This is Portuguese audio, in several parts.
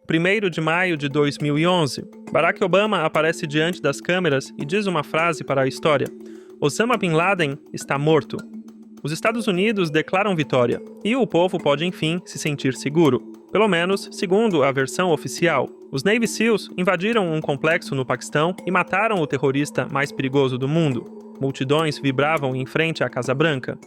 1º de maio de 2011, Barack Obama aparece diante das câmeras e diz uma frase para a história: Osama Bin Laden está morto. Os Estados Unidos declaram vitória, e o povo pode enfim se sentir seguro. Pelo menos, segundo a versão oficial. Os Navy SEALs invadiram um complexo no Paquistão e mataram o terrorista mais perigoso do mundo. Multidões vibravam em frente à Casa Branca.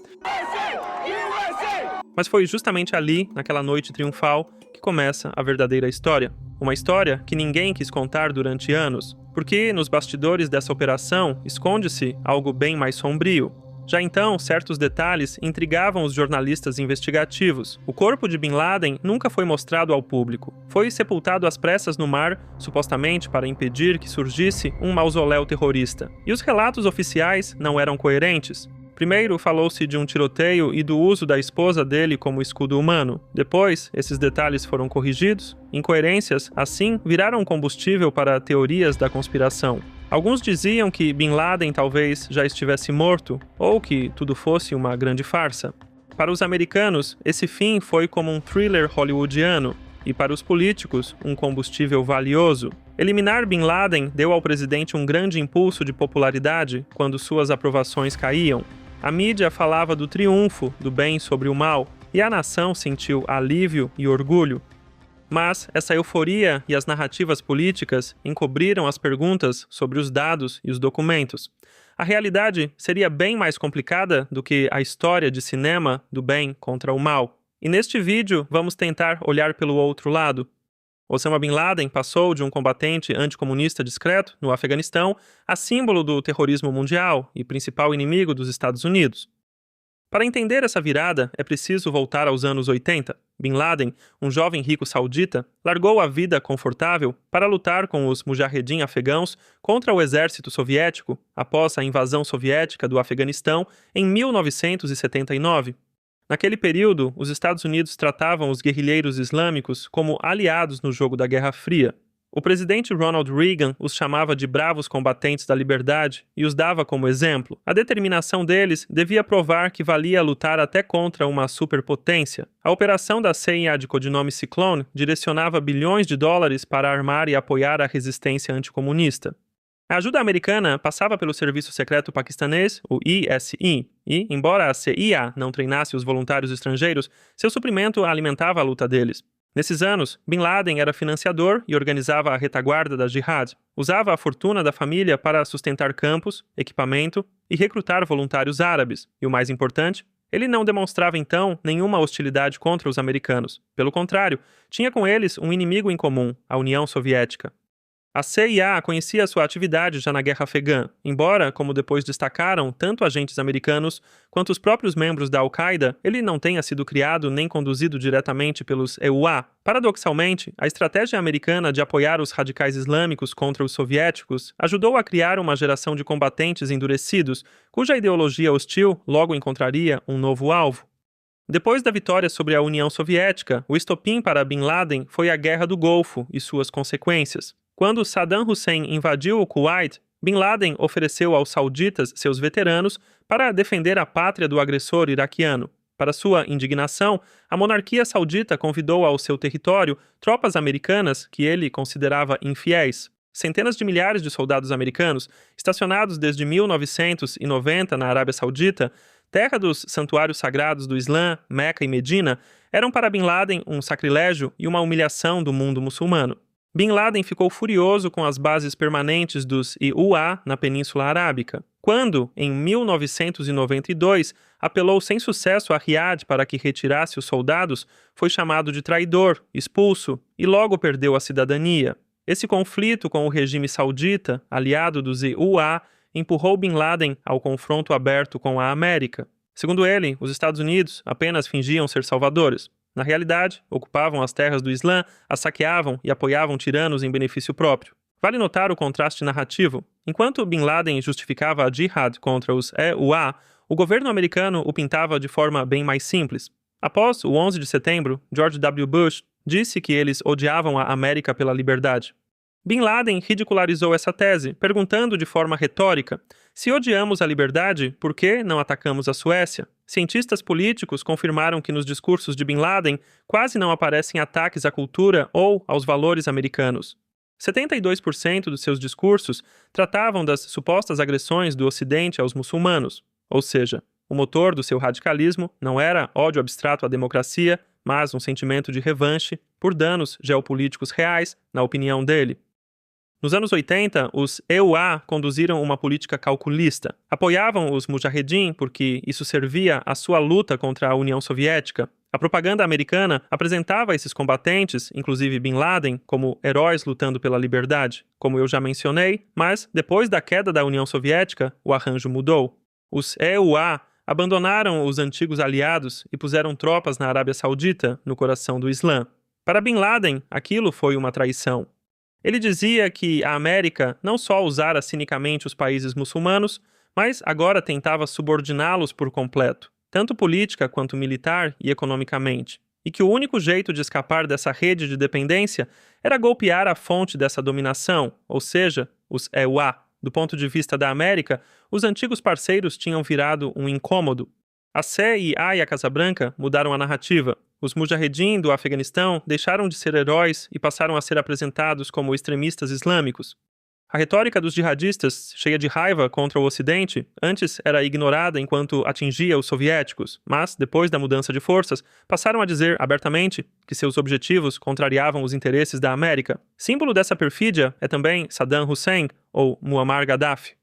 Mas foi justamente ali, naquela noite triunfal, que começa a verdadeira história. Uma história que ninguém quis contar durante anos, porque nos bastidores dessa operação esconde-se algo bem mais sombrio. Já então, certos detalhes intrigavam os jornalistas investigativos. O corpo de Bin Laden nunca foi mostrado ao público. Foi sepultado às pressas no mar, supostamente para impedir que surgisse um mausoléu terrorista. E os relatos oficiais não eram coerentes. Primeiro, falou-se de um tiroteio e do uso da esposa dele como escudo humano. Depois, esses detalhes foram corrigidos. Incoerências, assim, viraram combustível para teorias da conspiração. Alguns diziam que Bin Laden talvez já estivesse morto, ou que tudo fosse uma grande farsa. Para os americanos, esse fim foi como um thriller hollywoodiano, e para os políticos, um combustível valioso. Eliminar Bin Laden deu ao presidente um grande impulso de popularidade quando suas aprovações caíam. A mídia falava do triunfo do bem sobre o mal, e a nação sentiu alívio e orgulho. Mas essa euforia e as narrativas políticas encobriram as perguntas sobre os dados e os documentos. A realidade seria bem mais complicada do que a história de cinema do bem contra o mal. E neste vídeo vamos tentar olhar pelo outro lado. Osama Bin Laden passou de um combatente anticomunista discreto no Afeganistão a símbolo do terrorismo mundial e principal inimigo dos Estados Unidos. Para entender essa virada, é preciso voltar aos anos 80. Bin Laden, um jovem rico saudita, largou a vida confortável para lutar com os mujahedin afegãos contra o exército soviético após a invasão soviética do Afeganistão em 1979. Naquele período, os Estados Unidos tratavam os guerrilheiros islâmicos como aliados no jogo da Guerra Fria. O presidente Ronald Reagan os chamava de bravos combatentes da liberdade e os dava como exemplo. A determinação deles devia provar que valia lutar até contra uma superpotência. A operação da CIA de codinome Cyclone direcionava bilhões de dólares para armar e apoiar a resistência anticomunista. A ajuda americana passava pelo serviço secreto paquistanês, o ISI, e, embora a CIA não treinasse os voluntários estrangeiros, seu suprimento alimentava a luta deles. Nesses anos, Bin Laden era financiador e organizava a retaguarda da Jihad. Usava a fortuna da família para sustentar campos, equipamento e recrutar voluntários árabes. E o mais importante, ele não demonstrava então nenhuma hostilidade contra os americanos. Pelo contrário, tinha com eles um inimigo em comum, a União Soviética. A CIA conhecia sua atividade já na Guerra Afegã, embora, como depois destacaram tanto agentes americanos quanto os próprios membros da Al-Qaeda, ele não tenha sido criado nem conduzido diretamente pelos EUA. Paradoxalmente, a estratégia americana de apoiar os radicais islâmicos contra os soviéticos ajudou a criar uma geração de combatentes endurecidos, cuja ideologia hostil logo encontraria um novo alvo. Depois da vitória sobre a União Soviética, o estopim para Bin Laden foi a Guerra do Golfo e suas consequências. Quando Saddam Hussein invadiu o Kuwait, Bin Laden ofereceu aos sauditas seus veteranos para defender a pátria do agressor iraquiano. Para sua indignação, a monarquia saudita convidou ao seu território tropas americanas que ele considerava infiéis. Centenas de milhares de soldados americanos, estacionados desde 1990 na Arábia Saudita, terra dos santuários sagrados do Islã, Meca e Medina, eram para Bin Laden um sacrilégio e uma humilhação do mundo muçulmano. Bin Laden ficou furioso com as bases permanentes dos IUA na Península Arábica. Quando, em 1992, apelou sem sucesso a Riad para que retirasse os soldados, foi chamado de traidor, expulso e logo perdeu a cidadania. Esse conflito com o regime saudita, aliado dos IUA, empurrou Bin Laden ao confronto aberto com a América. Segundo ele, os Estados Unidos apenas fingiam ser salvadores. Na realidade, ocupavam as terras do Islã, as saqueavam e apoiavam tiranos em benefício próprio. Vale notar o contraste narrativo. Enquanto Bin Laden justificava a jihad contra os EUA, o governo americano o pintava de forma bem mais simples. Após o 11 de setembro, George W. Bush disse que eles odiavam a América pela liberdade. Bin Laden ridicularizou essa tese, perguntando de forma retórica: se odiamos a liberdade, por que não atacamos a Suécia? Cientistas políticos confirmaram que nos discursos de Bin Laden quase não aparecem ataques à cultura ou aos valores americanos. 72% dos seus discursos tratavam das supostas agressões do Ocidente aos muçulmanos, ou seja, o motor do seu radicalismo não era ódio abstrato à democracia, mas um sentimento de revanche por danos geopolíticos reais, na opinião dele. Nos anos 80, os EUA conduziram uma política calculista. Apoiavam os Mujahedin porque isso servia à sua luta contra a União Soviética. A propaganda americana apresentava esses combatentes, inclusive Bin Laden, como heróis lutando pela liberdade, como eu já mencionei, mas depois da queda da União Soviética, o arranjo mudou. Os EUA abandonaram os antigos aliados e puseram tropas na Arábia Saudita, no coração do Islã. Para Bin Laden, aquilo foi uma traição. Ele dizia que a América não só usara cinicamente os países muçulmanos, mas agora tentava subordiná-los por completo, tanto política quanto militar e economicamente, e que o único jeito de escapar dessa rede de dependência era golpear a fonte dessa dominação, ou seja, os EUA. Do ponto de vista da América, os antigos parceiros tinham virado um incômodo. A CIA e a Casa Branca mudaram a narrativa. Os Mujahedin do Afeganistão deixaram de ser heróis e passaram a ser apresentados como extremistas islâmicos. A retórica dos jihadistas, cheia de raiva contra o Ocidente, antes era ignorada enquanto atingia os soviéticos, mas, depois da mudança de forças, passaram a dizer abertamente que seus objetivos contrariavam os interesses da América. Símbolo dessa perfídia é também Saddam Hussein ou Muammar Gaddafi.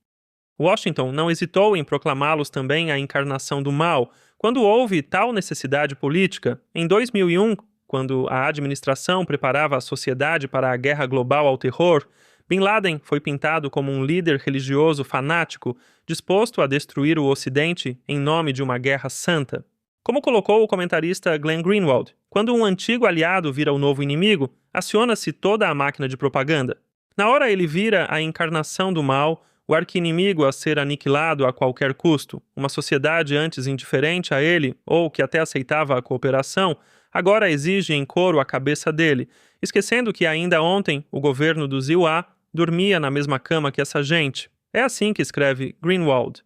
Washington não hesitou em proclamá-los também a encarnação do mal, quando houve tal necessidade política. Em 2001, quando a administração preparava a sociedade para a guerra global ao terror, Bin Laden foi pintado como um líder religioso fanático, disposto a destruir o Ocidente em nome de uma guerra santa. Como colocou o comentarista Glenn Greenwald, quando um antigo aliado vira o novo inimigo, aciona-se toda a máquina de propaganda. Na hora ele vira a encarnação do mal, o arqui-inimigo a ser aniquilado a qualquer custo. Uma sociedade antes indiferente a ele, ou que até aceitava a cooperação, agora exige em coro a cabeça dele, esquecendo que ainda ontem o governo dos IUA dormia na mesma cama que essa gente. É assim que escreve Greenwald.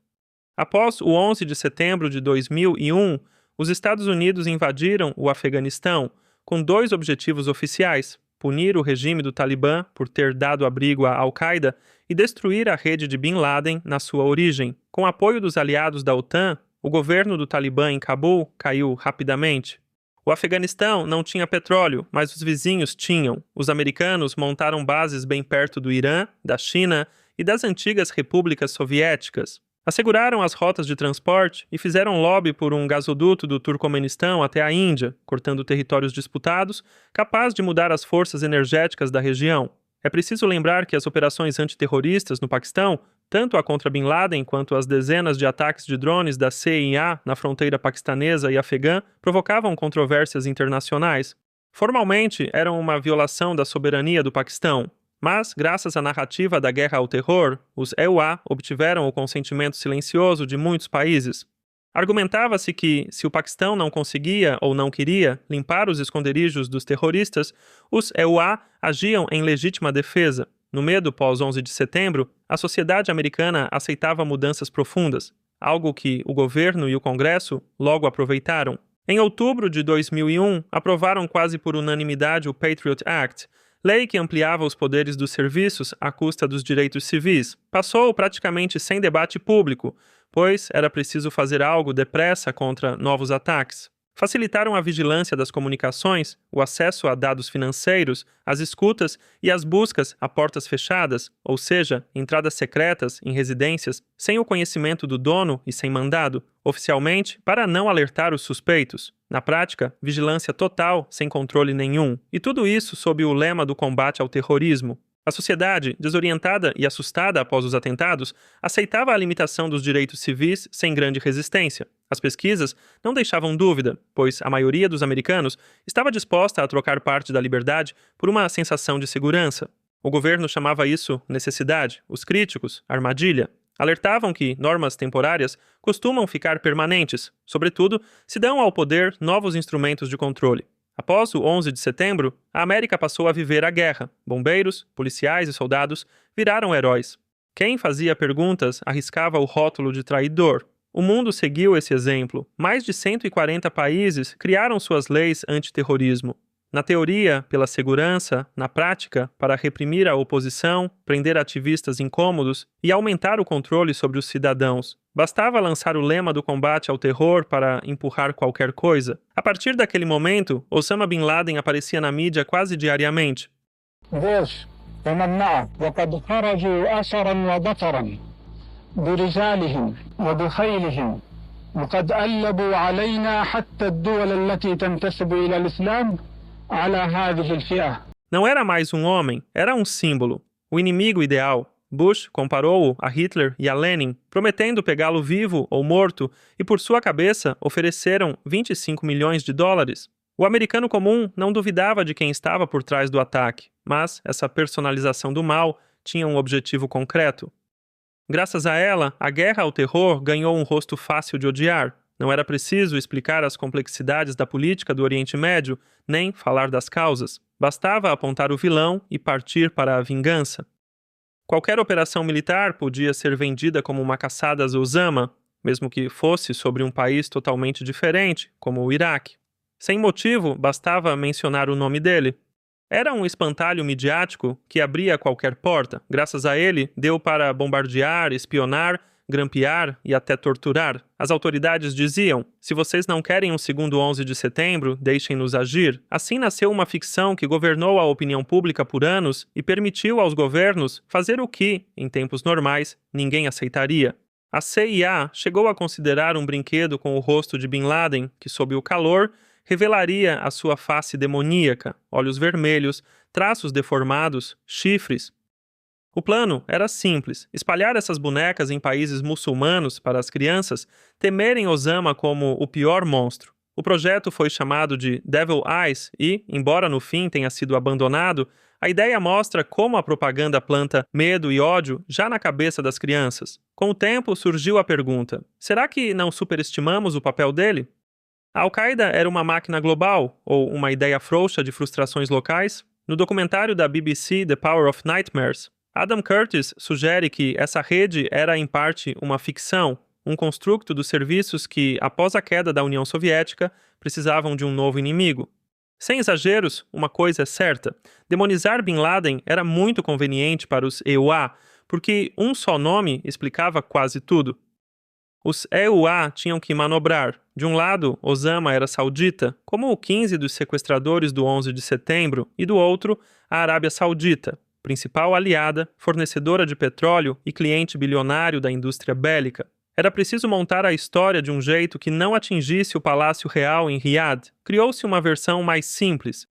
Após o 11 de setembro de 2001, os Estados Unidos invadiram o Afeganistão com dois objetivos oficiais: punir o regime do Talibã por ter dado abrigo à Al-Qaeda e destruir a rede de Bin Laden na sua origem. Com apoio dos aliados da OTAN, o governo do Talibã em Cabul caiu rapidamente. O Afeganistão não tinha petróleo, mas os vizinhos tinham. Os americanos montaram bases bem perto do Irã, da China e das antigas repúblicas soviéticas. Asseguraram as rotas de transporte e fizeram lobby por um gasoduto do Turcomenistão até a Índia, cortando territórios disputados, capaz de mudar as forças energéticas da região. É preciso lembrar que as operações antiterroristas no Paquistão, tanto a contra Bin Laden quanto as dezenas de ataques de drones da CIA na fronteira paquistanesa e afegã, provocavam controvérsias internacionais. Formalmente, eram uma violação da soberania do Paquistão, mas, graças à narrativa da guerra ao terror, os EUA obtiveram o consentimento silencioso de muitos países. Argumentava-se que, se o Paquistão não conseguia ou não queria limpar os esconderijos dos terroristas, os EUA agiam em legítima defesa. No medo pós-11 de setembro, a sociedade americana aceitava mudanças profundas, algo que o governo e o Congresso logo aproveitaram. Em outubro de 2001, aprovaram quase por unanimidade o Patriot Act, lei que ampliava os poderes dos serviços à custa dos direitos civis. Passou praticamente sem debate público, pois era preciso fazer algo depressa contra novos ataques. Facilitaram a vigilância das comunicações, o acesso a dados financeiros, as escutas e as buscas a portas fechadas, ou seja, entradas secretas em residências sem o conhecimento do dono e sem mandado, oficialmente para não alertar os suspeitos. Na prática, vigilância total, sem controle nenhum. E tudo isso sob o lema do combate ao terrorismo. A sociedade, desorientada e assustada após os atentados, aceitava a limitação dos direitos civis sem grande resistência. As pesquisas não deixavam dúvida, pois a maioria dos americanos estava disposta a trocar parte da liberdade por uma sensação de segurança. O governo chamava isso necessidade, os críticos, armadilha. Alertavam que normas temporárias costumam ficar permanentes, sobretudo se dão ao poder novos instrumentos de controle. Após o 11 de setembro, a América passou a viver a guerra. Bombeiros, policiais e soldados viraram heróis. Quem fazia perguntas arriscava o rótulo de traidor. O mundo seguiu esse exemplo. Mais de 140 países criaram suas leis antiterrorismo. Na teoria, pela segurança; na prática, para reprimir a oposição, prender ativistas incômodos e aumentar o controle sobre os cidadãos. Bastava lançar o lema do combate ao terror para empurrar qualquer coisa. A partir daquele momento, Osama Bin Laden aparecia na mídia quase diariamente. وقد خرجوا أسرا وبطرا برجالهم وبخيلهم وقد ألبوا علينا حتى الدول التي تنتسب إلى الإسلام على هذه الفئة. Não era mais um homem, era um símbolo. O inimigo ideal. Bush comparou-o a Hitler e a Lenin, prometendo pegá-lo vivo ou morto, e por sua cabeça ofereceram 25 milhões de dólares. O americano comum não duvidava de quem estava por trás do ataque, mas essa personalização do mal tinha um objetivo concreto. Graças a ela, a guerra ao terror ganhou um rosto fácil de odiar. Não era preciso explicar as complexidades da política do Oriente Médio, nem falar das causas. Bastava apontar o vilão e partir para a vingança. Qualquer operação militar podia ser vendida como uma caçada às Osama, mesmo que fosse sobre um país totalmente diferente, como o Iraque. Sem motivo, bastava mencionar o nome dele. Era um espantalho midiático que abria qualquer porta. Graças a ele, deu para bombardear, espionar, grampear e até torturar. As autoridades diziam: se vocês não querem um segundo 11 de setembro, deixem-nos agir. Assim nasceu uma ficção que governou a opinião pública por anos e permitiu aos governos fazer o que, em tempos normais, ninguém aceitaria. A CIA chegou a considerar um brinquedo com o rosto de Bin Laden, que sob o calor revelaria a sua face demoníaca, olhos vermelhos, traços deformados, chifres. O plano era simples: espalhar essas bonecas em países muçulmanos para as crianças temerem Osama como o pior monstro. O projeto foi chamado de Devil Eyes e, embora no fim tenha sido abandonado, a ideia mostra como a propaganda planta medo e ódio já na cabeça das crianças. Com o tempo surgiu a pergunta: será que não superestimamos o papel dele? A Al-Qaeda era uma máquina global ou uma ideia frouxa de frustrações locais? No documentário da BBC The Power of Nightmares, Adam Curtis sugere que essa rede era, em parte, uma ficção, um construto dos serviços que, após a queda da União Soviética, precisavam de um novo inimigo. Sem exageros, uma coisa é certa: demonizar Bin Laden era muito conveniente para os EUA, porque um só nome explicava quase tudo. Os EUA tinham que manobrar. De um lado, Osama era saudita, como 15 dos sequestradores do 11 de setembro, e do outro, a Arábia Saudita, principal aliada, fornecedora de petróleo e cliente bilionário da indústria bélica. Era preciso montar a história de um jeito que não atingisse o Palácio Real em Riad. Criou-se uma versão mais simples.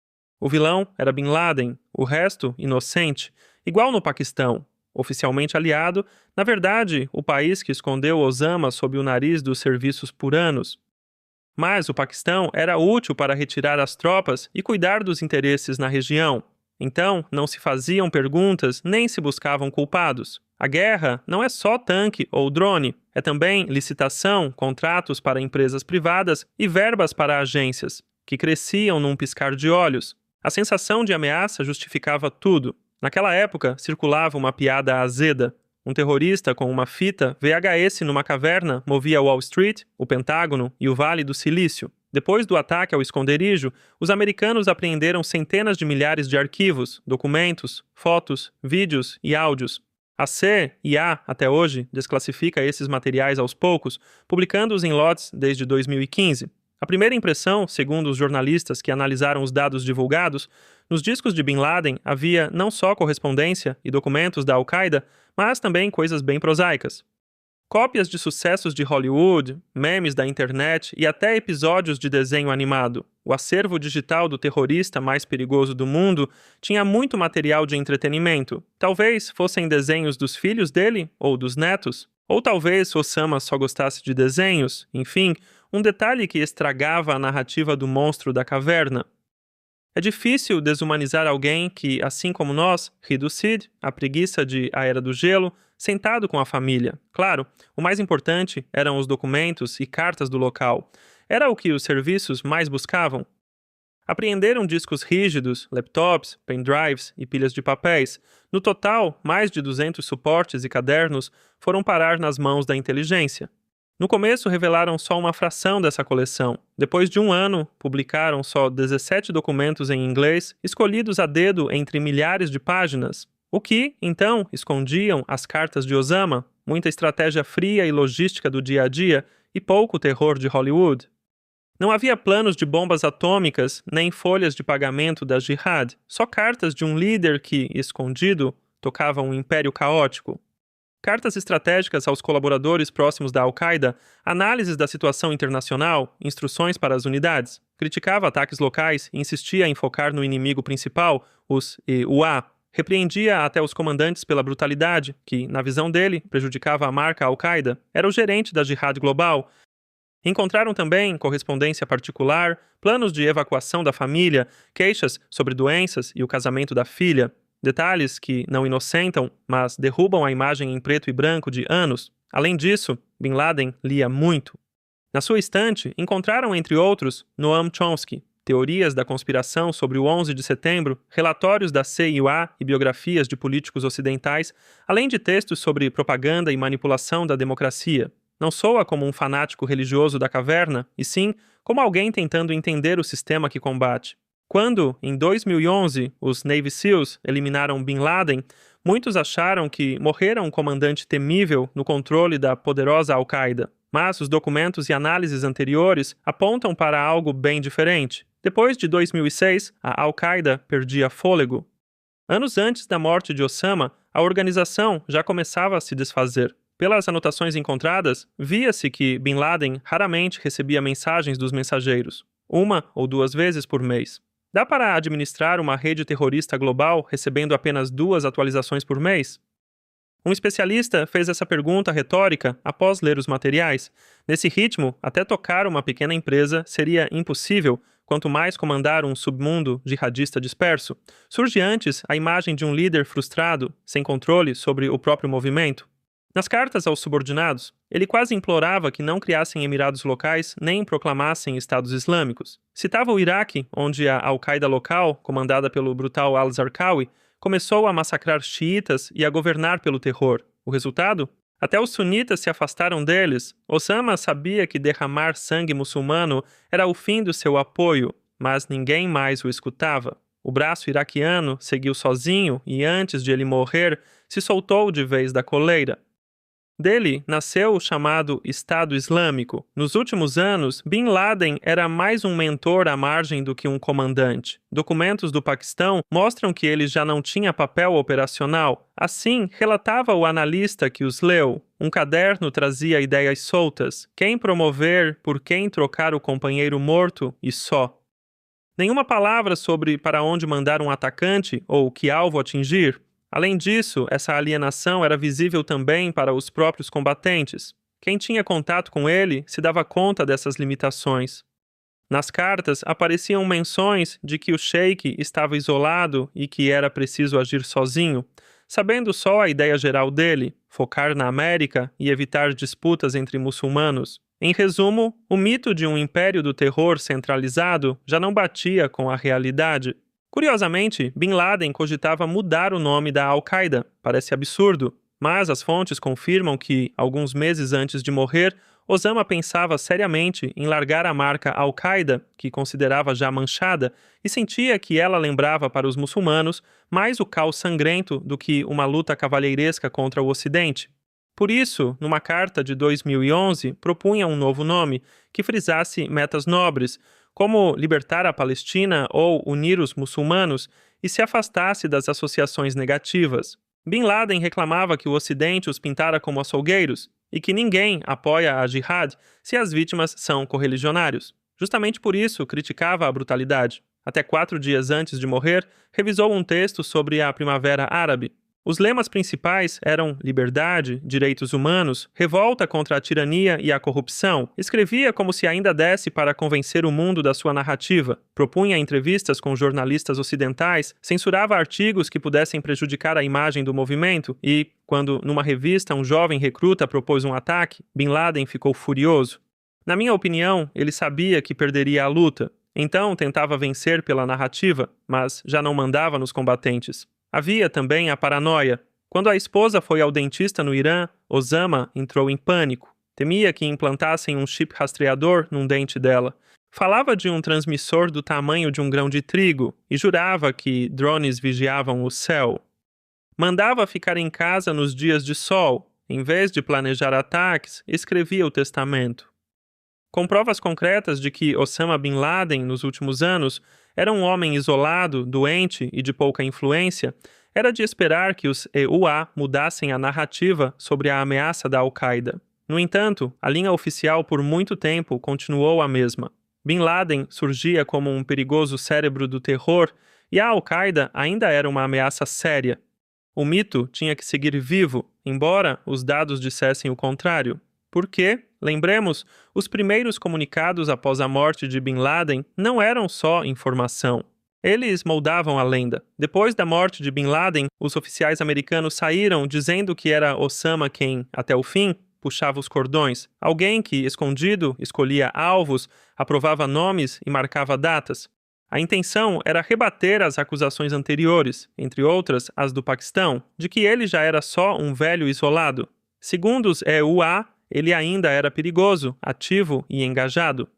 O vilão era Bin Laden, o resto inocente, igual no Paquistão. Oficialmente aliado, na verdade, o país que escondeu Osama sob o nariz dos serviços por anos. Mas o Paquistão era útil para retirar as tropas e cuidar dos interesses na região. Então, não se faziam perguntas nem se buscavam culpados. A guerra não é só tanque ou drone, é também licitação, contratos para empresas privadas e verbas para agências, que cresciam num piscar de olhos. A sensação de ameaça justificava tudo. Naquela época, circulava uma piada azeda. Um terrorista com uma fita VHS numa caverna movia Wall Street, o Pentágono e o Vale do Silício. Depois do ataque ao esconderijo, os americanos apreenderam centenas de milhares de arquivos, documentos, fotos, vídeos e áudios. A CIA, até hoje, desclassifica esses materiais aos poucos, publicando-os em lotes desde 2015. A primeira impressão, segundo os jornalistas que analisaram os dados divulgados, nos discos de Bin Laden havia não só correspondência e documentos da Al-Qaeda, mas também coisas bem prosaicas. Cópias de sucessos de Hollywood, memes da internet e até episódios de desenho animado. O acervo digital do terrorista mais perigoso do mundo tinha muito material de entretenimento. Talvez fossem desenhos dos filhos dele ou dos netos. Ou talvez Osama só gostasse de desenhos. Enfim, um detalhe que estragava a narrativa do monstro da caverna. É difícil desumanizar alguém que, assim como nós, ri do Cid, a preguiça de A Era do Gelo, sentado com a família. Claro, o mais importante eram os documentos e cartas do local. Era o que os serviços mais buscavam. Apreenderam discos rígidos, laptops, pendrives e pilhas de papéis. No total, mais de 200 suportes e cadernos foram parar nas mãos da inteligência. No começo, revelaram só uma fração dessa coleção. Depois de um ano, publicaram só 17 documentos em inglês, escolhidos a dedo entre milhares de páginas, o que, então, escondiam as cartas de Osama, muita estratégia fria e logística do dia a dia e pouco terror de Hollywood. Não havia planos de bombas atômicas, nem folhas de pagamento da Jihad, só cartas de um líder que, escondido, tocava um império caótico. Cartas estratégicas aos colaboradores próximos da Al-Qaeda, análises da situação internacional, instruções para as unidades. Criticava ataques locais e insistia em focar no inimigo principal, os EUA. Repreendia até os comandantes pela brutalidade, que, na visão dele, prejudicava a marca Al-Qaeda. Era o gerente da Jihad Global. Encontraram também correspondência particular, planos de evacuação da família, queixas sobre doenças e o casamento da filha. Detalhes que não inocentam, mas derrubam a imagem em preto e branco de anos. Além disso, Bin Laden lia muito. Na sua estante, encontraram, entre outros, Noam Chomsky, teorias da conspiração sobre o 11 de setembro, relatórios da CIA e biografias de políticos ocidentais, além de textos sobre propaganda e manipulação da democracia. Não soa como um fanático religioso da caverna, e sim como alguém tentando entender o sistema que combate. Quando, em 2011, os Navy SEALs eliminaram Bin Laden, muitos acharam que morrera um comandante temível no controle da poderosa Al-Qaeda. Mas os documentos e análises anteriores apontam para algo bem diferente. Depois de 2006, a Al-Qaeda perdia fôlego. Anos antes da morte de Osama, a organização já começava a se desfazer. Pelas anotações encontradas, via-se que Bin Laden raramente recebia mensagens dos mensageiros, 1 ou 2 vezes por mês. Dá para administrar uma rede terrorista global recebendo apenas 2 atualizações por mês? Um especialista fez essa pergunta retórica após ler os materiais. Nesse ritmo, até tocar uma pequena empresa seria impossível, quanto mais comandar um submundo jihadista disperso. Surge antes a imagem de um líder frustrado, sem controle sobre o próprio movimento. Nas cartas aos subordinados, ele quase implorava que não criassem emirados locais nem proclamassem estados islâmicos. Citava o Iraque, onde a Al-Qaeda local, comandada pelo brutal al-Zarqawi, começou a massacrar xiitas e a governar pelo terror. O resultado? Até os sunitas se afastaram deles. Osama sabia que derramar sangue muçulmano era o fim do seu apoio, mas ninguém mais o escutava. O braço iraquiano seguiu sozinho e, antes de ele morrer, se soltou de vez da coleira. Dele nasceu o chamado Estado Islâmico. Nos últimos anos, Bin Laden era mais um mentor à margem do que um comandante. Documentos do Paquistão mostram que ele já não tinha papel operacional. Assim, relatava o analista que os leu. Um caderno trazia ideias soltas. Quem promover, por quem trocar o companheiro morto e só. Nenhuma palavra sobre para onde mandar um atacante ou que alvo atingir. Além disso, essa alienação era visível também para os próprios combatentes. Quem tinha contato com ele se dava conta dessas limitações. Nas cartas apareciam menções de que o sheik estava isolado e que era preciso agir sozinho, sabendo só a ideia geral dele, focar na América e evitar disputas entre muçulmanos. Em resumo, o mito de um império do terror centralizado já não batia com a realidade. Curiosamente, Bin Laden cogitava mudar o nome da Al-Qaeda. Parece absurdo, mas as fontes confirmam que, alguns meses antes de morrer, Osama pensava seriamente em largar a marca Al-Qaeda, que considerava já manchada, e sentia que ela lembrava para os muçulmanos mais o caos sangrento do que uma luta cavalheiresca contra o Ocidente. Por isso, numa carta de 2011, propunha um novo nome, que frisasse metas nobres, como libertar a Palestina ou unir os muçulmanos, e se afastasse das associações negativas. Bin Laden reclamava que o Ocidente os pintara como açougueiros e que ninguém apoia a jihad se as vítimas são correligionários. Justamente por isso criticava a brutalidade. Até 4 dias antes de morrer, revisou um texto sobre a Primavera Árabe. Os lemas principais eram liberdade, direitos humanos, revolta contra a tirania e a corrupção. Escrevia como se ainda desse para convencer o mundo da sua narrativa. Propunha entrevistas com jornalistas ocidentais, censurava artigos que pudessem prejudicar a imagem do movimento e, quando numa revista um jovem recruta propôs um ataque, Bin Laden ficou furioso. Na minha opinião, ele sabia que perderia a luta. Então tentava vencer pela narrativa, mas já não mandava nos combatentes. Havia também a paranoia. Quando a esposa foi ao dentista no Irã, Osama entrou em pânico. Temia que implantassem um chip rastreador num dente dela. Falava de um transmissor do tamanho de um grão de trigo e jurava que drones vigiavam o céu. Mandava ficar em casa nos dias de sol. Em vez de planejar ataques, escrevia o testamento. Com provas concretas de que Osama Bin Laden, nos últimos anos, era um homem isolado, doente e de pouca influência, era de esperar que os EUA mudassem a narrativa sobre a ameaça da Al-Qaeda. No entanto, a linha oficial por muito tempo continuou a mesma. Bin Laden surgia como um perigoso cérebro do terror e a Al-Qaeda ainda era uma ameaça séria. O mito tinha que seguir vivo, embora os dados dissessem o contrário. Porque, lembremos, os primeiros comunicados após a morte de Bin Laden não eram só informação. Eles moldavam a lenda. Depois da morte de Bin Laden, os oficiais americanos saíram dizendo que era Osama quem, até o fim, puxava os cordões. Alguém que, escondido, escolhia alvos, aprovava nomes e marcava datas. A intenção era rebater as acusações anteriores, entre outras as do Paquistão, de que ele já era só um velho isolado. Segundo os EUA, ele ainda era perigoso, ativo e engajado.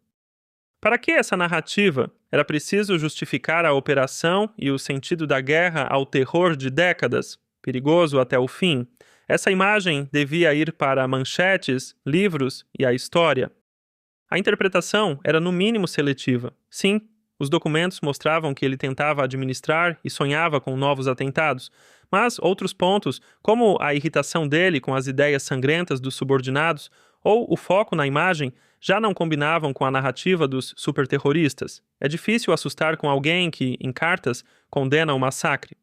Para que essa narrativa? Era preciso justificar a operação e o sentido da guerra ao terror de décadas, perigoso até o fim. Essa imagem devia ir para manchetes, livros e a história. A interpretação era no mínimo seletiva. Sim, os documentos mostravam que ele tentava administrar e sonhava com novos atentados, mas outros pontos, como a irritação dele com as ideias sangrentas dos subordinados ou o foco na imagem, já não combinavam com a narrativa dos superterroristas. É difícil assustar com alguém que, em cartas, condena o massacre.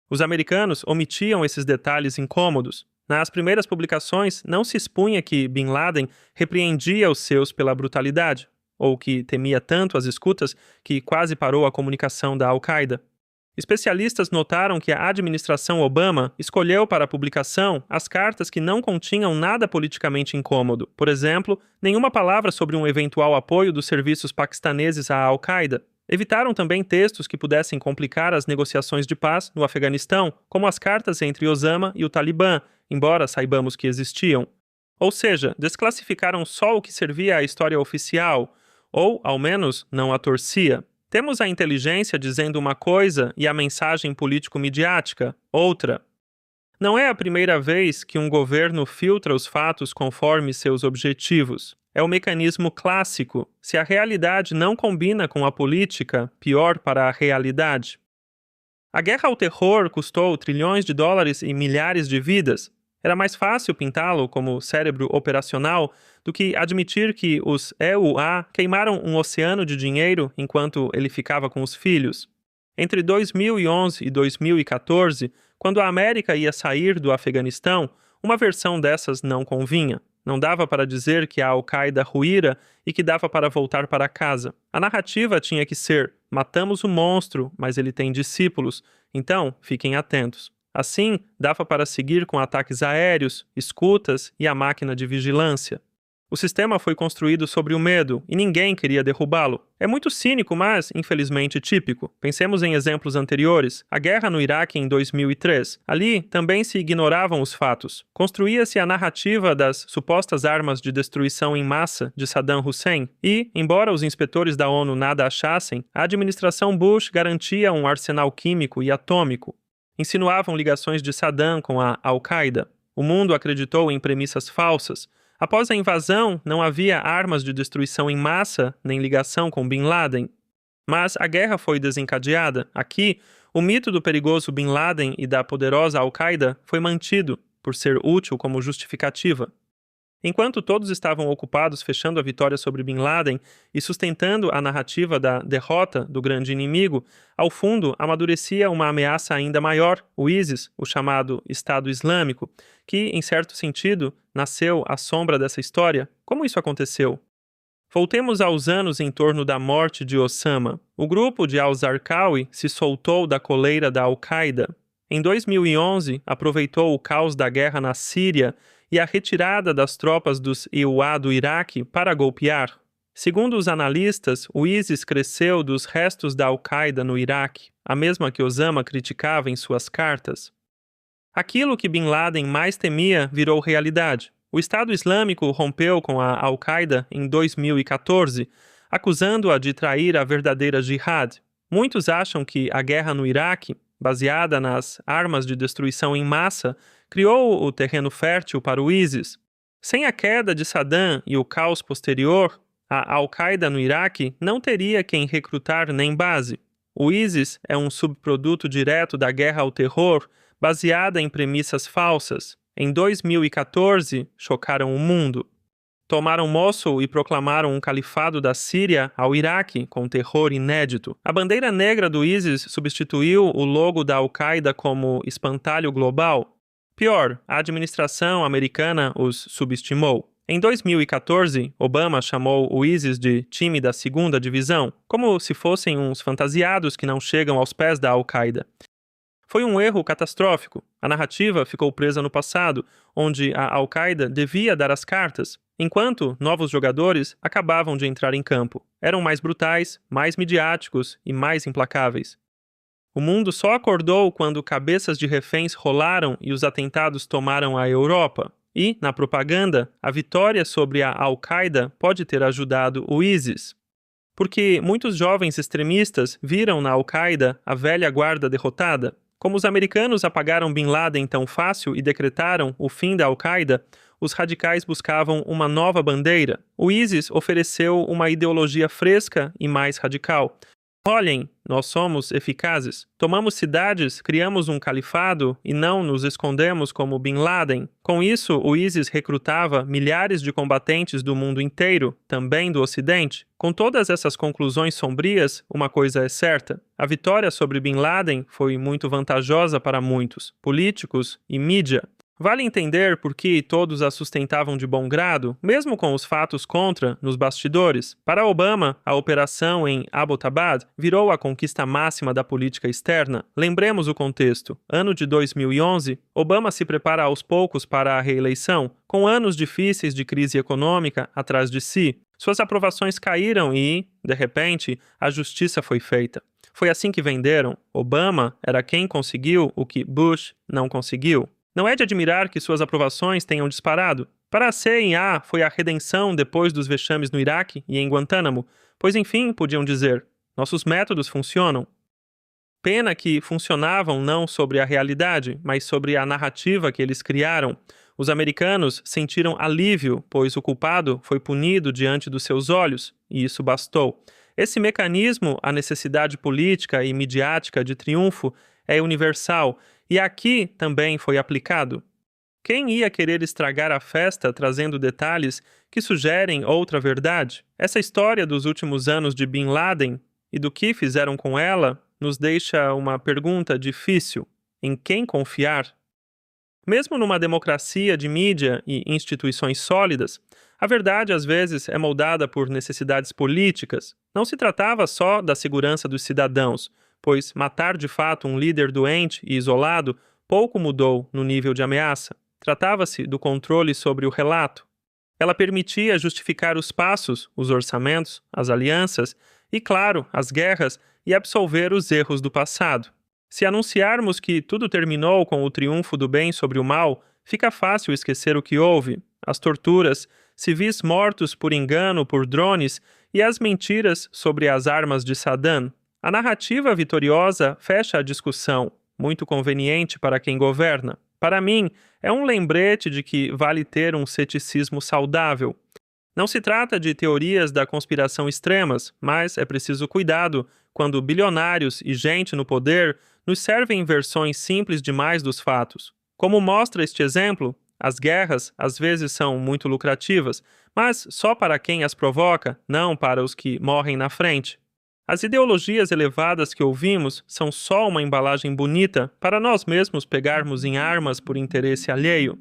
Os americanos omitiam esses detalhes incômodos. Nas primeiras publicações, não se expunha que Bin Laden repreendia os seus pela brutalidade, ou que temia tanto as escutas que quase parou a comunicação da Al-Qaeda. Especialistas notaram que a administração Obama escolheu para a publicação as cartas que não continham nada politicamente incômodo. Por exemplo, nenhuma palavra sobre um eventual apoio dos serviços paquistaneses à Al-Qaeda. Evitaram também textos que pudessem complicar as negociações de paz no Afeganistão, como as cartas entre Osama e o Talibã, embora saibamos que existiam. Ou seja, desclassificaram só o que servia à história oficial, ou, ao menos, não a torcia. Temos a inteligência dizendo uma coisa e a mensagem político-midiática outra. Não é a primeira vez que um governo filtra os fatos conforme seus objetivos. É o mecanismo clássico. Se a realidade não combina com a política, pior para a realidade. A guerra ao terror custou trilhões de dólares e milhares de vidas. Era mais fácil pintá-lo como cérebro operacional do que admitir que os EUA queimaram um oceano de dinheiro enquanto ele ficava com os filhos. Entre 2011 e 2014, quando a América ia sair do Afeganistão, uma versão dessas não convinha. Não dava para dizer que a Al-Qaeda ruíra e que dava para voltar para casa. A narrativa tinha que ser: matamos o monstro, mas ele tem discípulos, então fiquem atentos. Assim, dava para seguir com ataques aéreos, escutas e a máquina de vigilância. O sistema foi construído sobre o medo e ninguém queria derrubá-lo. É muito cínico, mas, infelizmente, típico. Pensemos em exemplos anteriores. A guerra no Iraque em 2003. Ali também se ignoravam os fatos. Construía-se a narrativa das supostas armas de destruição em massa de Saddam Hussein e, embora os inspetores da ONU nada achassem, a administração Bush garantia um arsenal químico e atômico. Insinuavam ligações de Saddam com a Al-Qaeda. O mundo acreditou em premissas falsas. Após a invasão, não havia armas de destruição em massa nem ligação com Bin Laden. Mas a guerra foi desencadeada. Aqui, o mito do perigoso Bin Laden e da poderosa Al-Qaeda foi mantido, por ser útil como justificativa. Enquanto todos estavam ocupados fechando a vitória sobre Bin Laden e sustentando a narrativa da derrota do grande inimigo, ao fundo amadurecia uma ameaça ainda maior, o ISIS, o chamado Estado Islâmico, que, em certo sentido, nasceu à sombra dessa história. Como isso aconteceu? Voltemos aos anos em torno da morte de Osama. O grupo de al-Zarqawi se soltou da coleira da Al-Qaeda. Em 2011, aproveitou o caos da guerra na Síria e a retirada das tropas dos EUA do Iraque para golpear. Segundo os analistas, o ISIS cresceu dos restos da Al-Qaeda no Iraque, a mesma que Osama criticava em suas cartas. Aquilo que Bin Laden mais temia virou realidade. O Estado Islâmico rompeu com a Al-Qaeda em 2014, acusando-a de trair a verdadeira jihad. Muitos acham que a guerra no Iraque, baseada nas armas de destruição em massa, criou o terreno fértil para o ISIS. Sem a queda de Saddam e o caos posterior, a Al-Qaeda no Iraque não teria quem recrutar nem base. O ISIS é um subproduto direto da guerra ao terror, baseada em premissas falsas. Em 2014, chocaram o mundo. Tomaram Mossul e proclamaram um califado da Síria ao Iraque, com terror inédito. A bandeira negra do ISIS substituiu o logo da Al-Qaeda como espantalho global. Pior, a administração americana os subestimou. Em 2014, Obama chamou o ISIS de time da segunda divisão, como se fossem uns fantasiados que não chegam aos pés da Al-Qaeda. Foi um erro catastrófico. A narrativa ficou presa no passado, onde a Al-Qaeda devia dar as cartas, enquanto novos jogadores acabavam de entrar em campo. Eram mais brutais, mais midiáticos e mais implacáveis. O mundo só acordou quando cabeças de reféns rolaram e os atentados tomaram a Europa. E, na propaganda, a vitória sobre a Al-Qaeda pode ter ajudado o ISIS. Porque muitos jovens extremistas viram na Al-Qaeda a velha guarda derrotada. Como os americanos apagaram Bin Laden tão fácil e decretaram o fim da Al-Qaeda, os radicais buscavam uma nova bandeira. O ISIS ofereceu uma ideologia fresca e mais radical. Olhem, nós somos eficazes. Tomamos cidades, criamos um califado e não nos escondemos como Bin Laden. Com isso, o ISIS recrutava milhares de combatentes do mundo inteiro, também do Ocidente. Com todas essas conclusões sombrias, uma coisa é certa: a vitória sobre Bin Laden foi muito vantajosa para muitos, políticos e mídia. Vale entender por que todos a sustentavam de bom grado, mesmo com os fatos contra nos bastidores. Para Obama, a operação em Abbottabad virou a conquista máxima da política externa. Lembremos o contexto. Ano de 2011, Obama se prepara aos poucos para a reeleição, com anos difíceis de crise econômica atrás de si. Suas aprovações caíram e, de repente, a justiça foi feita. Foi assim que venderam. Obama era quem conseguiu o que Bush não conseguiu. Não é de admirar que suas aprovações tenham disparado. Para a CIA foi a redenção depois dos vexames no Iraque e em Guantánamo, pois enfim podiam dizer: nossos métodos funcionam. Pena que funcionavam não sobre a realidade, mas sobre a narrativa que eles criaram. Os americanos sentiram alívio, pois o culpado foi punido diante dos seus olhos, e isso bastou. Esse mecanismo, a necessidade política e midiática de triunfo, é universal, e aqui também foi aplicado. Quem ia querer estragar a festa trazendo detalhes que sugerem outra verdade? Essa história dos últimos anos de Bin Laden e do que fizeram com ela nos deixa uma pergunta difícil: em quem confiar? Mesmo numa democracia de mídia e instituições sólidas, a verdade às vezes é moldada por necessidades políticas. Não se tratava só da segurança dos cidadãos, pois matar de fato um líder doente e isolado pouco mudou no nível de ameaça. Tratava-se do controle sobre o relato. Ela permitia justificar os passos, os orçamentos, as alianças e, claro, as guerras e absolver os erros do passado. Se anunciarmos que tudo terminou com o triunfo do bem sobre o mal, fica fácil esquecer o que houve: as torturas, civis mortos por engano por drones e as mentiras sobre as armas de Saddam. A narrativa vitoriosa fecha a discussão, muito conveniente para quem governa. Para mim, é um lembrete de que vale ter um ceticismo saudável. Não se trata de teorias da conspiração extremas, mas é preciso cuidado quando bilionários e gente no poder nos servem versões simples demais dos fatos. Como mostra este exemplo, as guerras às vezes são muito lucrativas, mas só para quem as provoca, não para os que morrem na frente. As ideologias elevadas que ouvimos são só uma embalagem bonita para nós mesmos pegarmos em armas por interesse alheio.